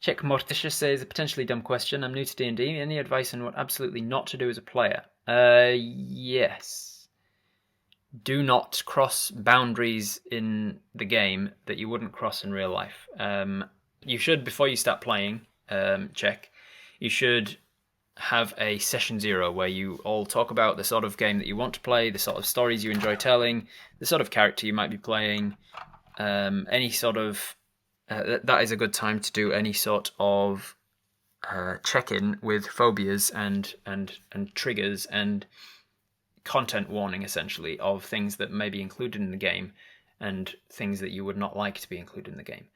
Check Morticia says a potentially dumb question. I'm new to D&D. Any advice on what absolutely not to do as a player? Yes. Do not cross boundaries in the game that you wouldn't cross in real life. You should, before you start playing, check. You should have a session zero where you all talk about the sort of game that you want to play, the sort of stories you enjoy telling, the sort of character you might be playing, any sort of. That is a good time to do any sort of check-in with phobias and triggers and content warning, essentially, of things that may be included in the game and things that you would not like to be included in the game.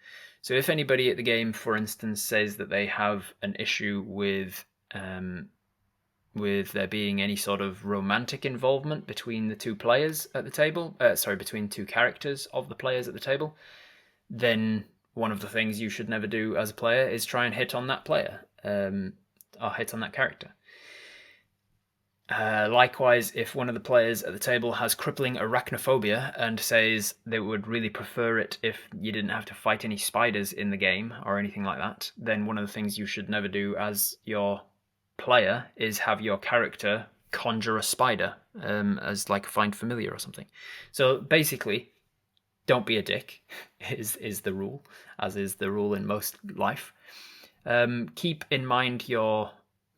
So if anybody at the game, for instance, says that they have an issue with there being any sort of romantic involvement between the two players at the table, between two characters of the players at the table, then one of the things you should never do as a player is try and hit on that player, or hit on that character. Likewise, if one of the players at the table has crippling arachnophobia and says they would really prefer it if you didn't have to fight any spiders in the game or anything like that, then one of the things you should never do as your player is have your character conjure a spider as like a find familiar or something. So basically, don't be a dick is the rule, as is the rule in most life. Keep in mind your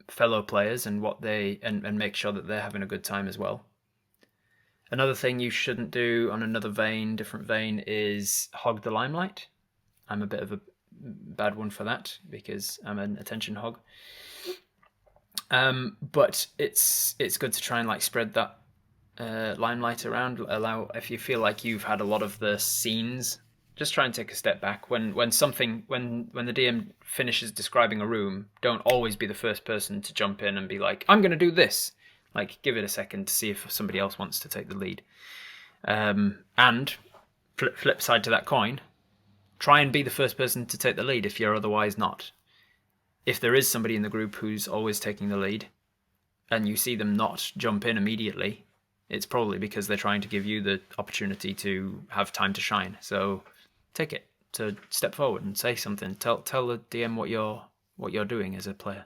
fellow players and what they and make sure that they're having a good time as well. Another thing you shouldn't do on another vein, different vein, is hog the limelight. I'm a bit of a bad one for that because I'm an attention hog. But it's good to try and like spread that limelight around. Allow, if you feel like you've had a lot of the scenes, just try and take a step back. When the DM finishes describing a room, don't always be the first person to jump in and be like, I'm going to do this. Like, give it a second to see if somebody else wants to take the lead. And flip side to that coin, try and be the first person to take the lead if you're otherwise not. If there is somebody in the group who's always taking the lead, and you see them not jump in immediately, it's probably because they're trying to give you the opportunity to have time to shine. So take it, to step forward and say something. Tell the DM what you're doing as a player.